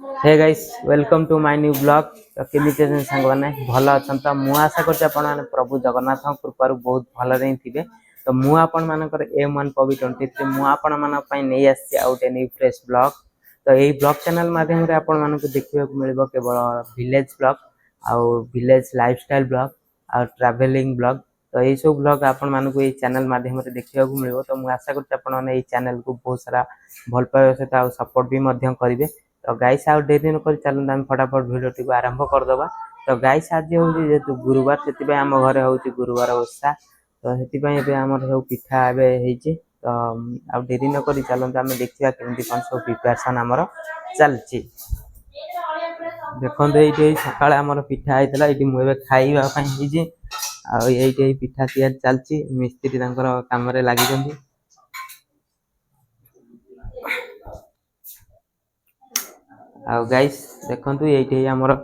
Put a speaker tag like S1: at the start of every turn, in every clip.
S1: Hey guys welcome to my new blog. तो केमिति सांग मैंने भल अच्छा तो मुझे आशा कर प्रभु जगन्नाथ कृपार बहुत भल थे। तो मुझे M1 पवि 23 मुझे नहीं आसे न्यू फ्रेश ब्लॉग। तो यही ब्लॉग चैनल माध्यम आपण देखा मिल केवल विलेज ब्लॉग आउ विलेज लाइफस्टाइल ब्लॉग आउ ट्रैवलिंग ब्लॉग। तो यही सब ब्लॉग आपण मानक ये चैनल माध्यम देखा मिल। तो मुझे आशा कर चैनल को बहुत सारा भल पाइबा सहित सपोर्ट भी करेंगे। तो गाइस आउ डेरी न चलते आम फटाफट भिडियो टी आरंभ करदे। तो गाइस आज हूँ जेहतु गुरुवार से आम घर हूँ गुरुवार ओषा। तो से आम सब पिठा एवं तो आउ डेरी नक चलते आम देखा केमती कौन सब प्रिपेरेसन आमर चलती। देखो ये सका आमर पिठा होता है मुझे खावाई आई पिठा तैयारी चलती मिस्त्री काम लगी। आउ गाइस देखंतु एइटे हमर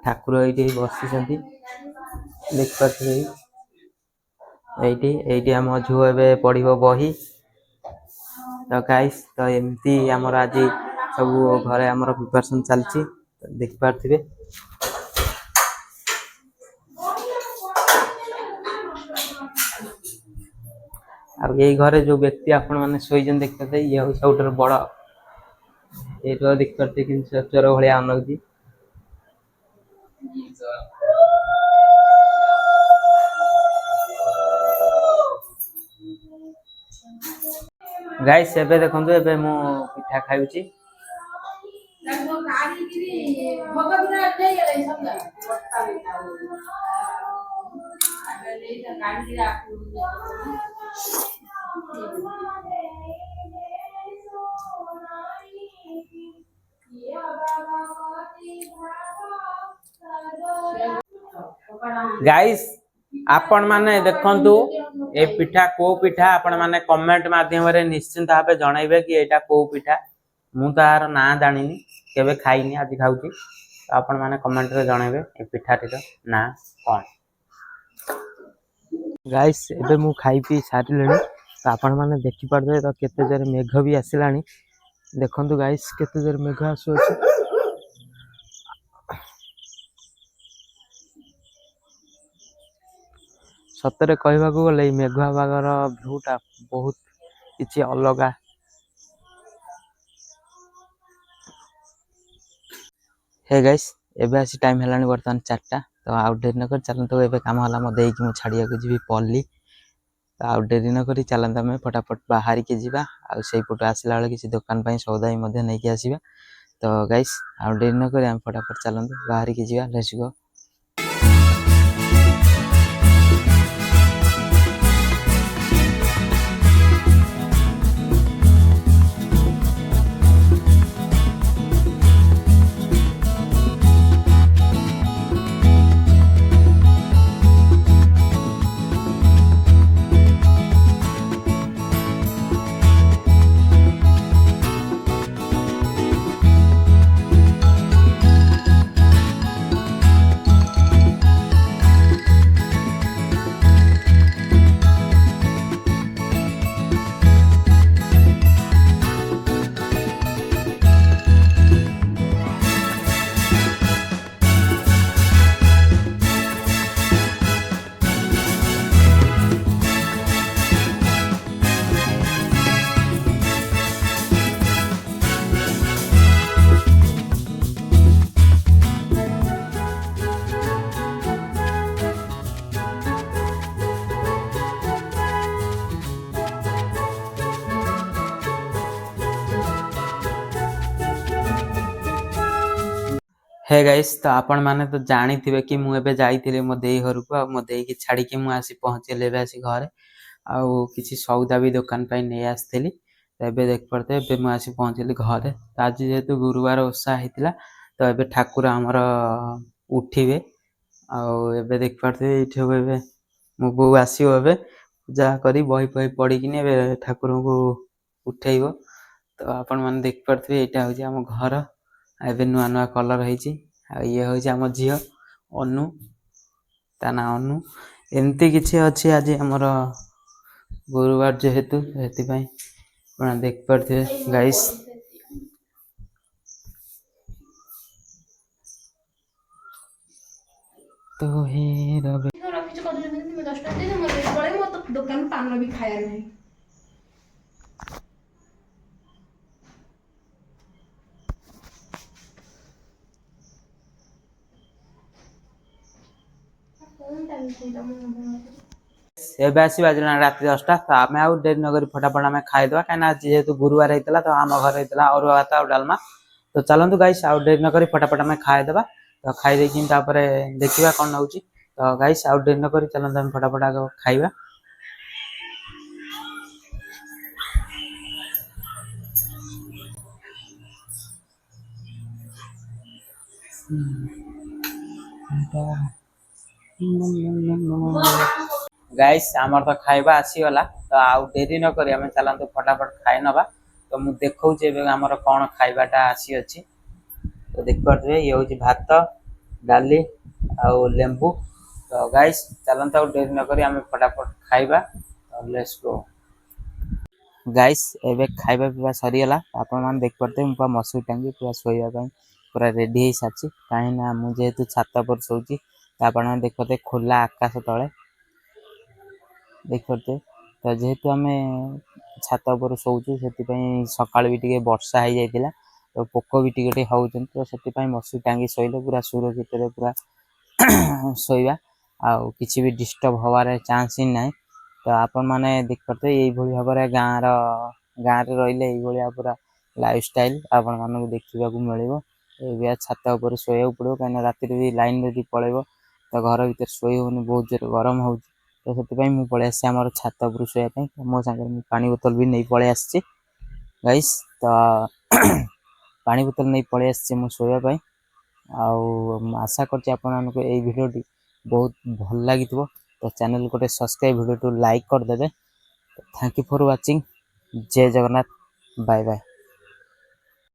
S1: ठाकुर एइटे बसिसंती देख पाथि। एइटे हम झुओ एबे पढिबो बही। तो गाइस तो एमती हमर आज सब घरे हमर प्रिपरेशन चलची देख पाथिबे। आ यही घरे जो व्यक्ति आपण माने सोइजन देखते ये हौ सबटर बड़ एतो देख पाथे कि चोर भलिया अनगजी। गाइस एबे देखंतु एबे मो पिठा खाउची। गाइस आपण माने देखंतु ए पिठा को पिठा आपण माने कमेंट माध्यम रे निश्चिंत भाबे जणाइबे कि एटा को पिठा। मु तार ना जानिनी केबे खाइनी आज खाउची। आपण माने कमेंट रे जणाइबे ए पिठाटीर ना कोन। गाइस एबे मु खाइ पी सारिलेनी। तो आपण माने देखि पड़बे तो केते जरे मेघ भी आसिलानी। देखंतु गाइस केते जरे मेघ आसु अछि। सतरे कहवा को गले मेघुआ बागर भ्यूटा बहुत किछि अलगा। हे गाइस एबे आसी टाइम हेलानी बर्तमान 4टा। तो आउट डेरी न कर चलन तो एबे काम होला म देई कि मु छाड़िया को जीवी पल्ली। तो आउट डेरी न करी चलन तमे फटाफट बाहर के जीवा आ सेई पटो आसिला वाले किछि दुकान पई सौदा ही मध्ये नै के आसीबा। तो गाइस आउट डेरी न करी हम फटाफट चलन बाहर के जीवा। Let's go. हे गाइस तो आपण माने तो जानी थिबे कि मु एबे जाईथिले मो देई घर को आ मो देई की छाड़ी के मु आसी पहुंचले एबे आसी घरे आउ किछि सौदा भी दुकान पई नै आस्थिली। तो एबे देख पड़ते एबे मु आसी पहुंचली घरे। तो आज जेहेतु गुरुवार ओषा हितला तो एबे ठाकुर हमर उठिबे आउ एबे देख पड़ते इठो एबे मो बो आसीओ एबे पूजा करी बही बही पड़ी किने एबे ठाकुर को उठेइबो। तो आपण माने देख पड़ते एटा हो जे हम घर एबे नुआ नुआ कलर होइची। आ ये हो जे हम झियो अनु ता ना अनु एमती किछि अछि। आज हमर गुरुवार जेहेतु हेति पई आपण देख पड़ते गाइस। तो हे रब
S2: ରଖିଛୁ କଦଳୀ ମୁଁ 10 ଟଙ୍କା ଦେଇଦେ ମୁଁ ପଳେଇ ମୋ ଦୋକାନ ପାନ ବି ଖାଇବା ନାହିଁ।
S1: ଏବେ ଆସି ବାଜିଲାଣି ରାତି 10ଟା। ତ ଆମେ ଆଉ ଡେରି ନକରି ଫଟାଫଟ ଆମେ ଖାଇଦେବା, କାହିଁକିନା ଯେହେତୁ ଗୁରୁବାର ହେଇଥିଲା ତ ଆମ ଘରେ ହେଇଥିଲା ଅରୁଆ ଭାତ ଆଉ ଡାଲମା। ତ ଚାଲନ୍ତୁ ଗାଇସ୍ ଆଉ ଡେରି ନକରି ଫଟାଫଟ ଆମେ ଖାଇଦେବା। ତ ଖାଇଦେଇକି ତାପରେ ଦେଖିବା କଣ ନଉଛି। ତ ଗାଇସ୍ ଆଉ ଡେରି ନକରି ଚାଲନ୍ତୁ ଆମେ ଫଟାଫଟ ଆଗ ଖାଇବା। ଗାଇସ୍ ଆମର ତ ଖାଇବା ଆସିଗଲା। ତ ଆଉ ଡେରି ନକରି ଆମେ ଚାଲନ୍ତୁ ଫଟାଫଟ ଖାଇ ନେବା। ତ ମୁଁ ଦେଖଉଛି ଏବେ ଆମର କଣ ଖାଇବାଟା ଆସିଅଛି। ତ ଦେଖିପାରୁଥିବେ ଇଏ ହେଉଛି ଭାତ, ଡାଲି ଆଉ ଲେମ୍ବୁ। ତ ଗାଇସ୍ ଚାଲନ୍ତୁ ଆଉ ଡେରି ନକରି ଆମେ ଫଟାଫଟ ଖାଇବା। Let's go. ଗାଇସ୍ ଏବେ ଖାଇବା ପିଇବା ସରିଗଲା। ଆପଣମାନେ ଦେଖିପାରୁଥିବେ ମୁଁ ପୁରା ମସୁରୀ ଟାଙ୍ଗି ପୁରା ଶୋଇବା ପାଇଁ ପୁରା ରେଡ଼ି ହେଇସାରିଛି। କାହିଁକିନା ମୁଁ ଯେହେତୁ ଛାତ ଉପରେ ଶୋଉଛି ତ ଆପଣମାନେ ଦେଖିପାରୁଥିବେ ଖୋଲା ଆକାଶ ତଳେ ଦେଖିପାରୁଥିବେ। ତ ଯେହେତୁ ଆମେ ଛାତ ଉପରେ ଶୋଉଛୁ ସେଥିପାଇଁ ସକାଳୁ ବି ଟିକେ ବର୍ଷା ହେଇଯାଇଥିଲା। ତ ପୋକ ବି ଟିକେ ଟିକେ ହେଉଛନ୍ତି। ତ ସେଥିପାଇଁ ମସୁରୀ ଟାଙ୍ଗି ଶୋଇଲେ ପୁରା ସୁରକ୍ଷିତରେ ପୁରା ଶୋଇବା ଆଉ କିଛି ବି ଡିଷ୍ଟର୍ବ ହେବାର ଚାନ୍ସ ହିଁ ନାହିଁ। ତ ଆପଣମାନେ ଦେଖିପାରୁଥିବେ ଏଇଭଳି ଭାବରେ ଗାଁରେ ରହିଲେ ଏଇଭଳିଆ ପୁରା ଲାଇଫଷ୍ଟାଇଲ ଆପଣମାନଙ୍କୁ ଦେଖିବାକୁ ମିଳିବ। ଏବେ ଛାତ ଉପରେ ଶୋଇବାକୁ ପଡ଼ିବ, କାହିଁକିନା ରାତିରେ ବି ଲାଇନ୍ ଯଦି ପଳେଇବ ତ ଘର ଭିତରେ ଶୋଇ ହେଉନି, ବହୁତ ଜୋରେ ଗରମ ହେଉଛି। ତ ସେଥିପାଇଁ ମୁଁ ପଳେଇ ଆସିଛି ଆମର ଛାତ ଉପରୁ ଶୋଇବା ପାଇଁ। ମୋ ସାଙ୍ଗରେ ମୁଁ ପାଣି ବୋତଲ ବି ନେଇ ପଳେଇ ଆସିଛି ଗାଇସ୍। ତ ପାଣି ବୋତଲ ନେଇ ପଳେଇ ଆସିଛି ମୁଁ ଶୋଇବା ପାଇଁ। ଆଉ ଆଶା କରୁଛି ଆପଣମାନଙ୍କୁ ଏଇ ଭିଡ଼ିଓଟି ବହୁତ ଭଲ ଲାଗିଥିବ। ତ ଚ୍ୟାନେଲ୍ ଗୋଟେ ସବସ୍କ୍ରାଇବ୍, ଭିଡ଼ିଓକୁ ଲାଇକ୍ କରିଦେବେ। Thank you for watching. ଜୟ ଜଗନ୍ନାଥ, ବାଏ ବାଏ।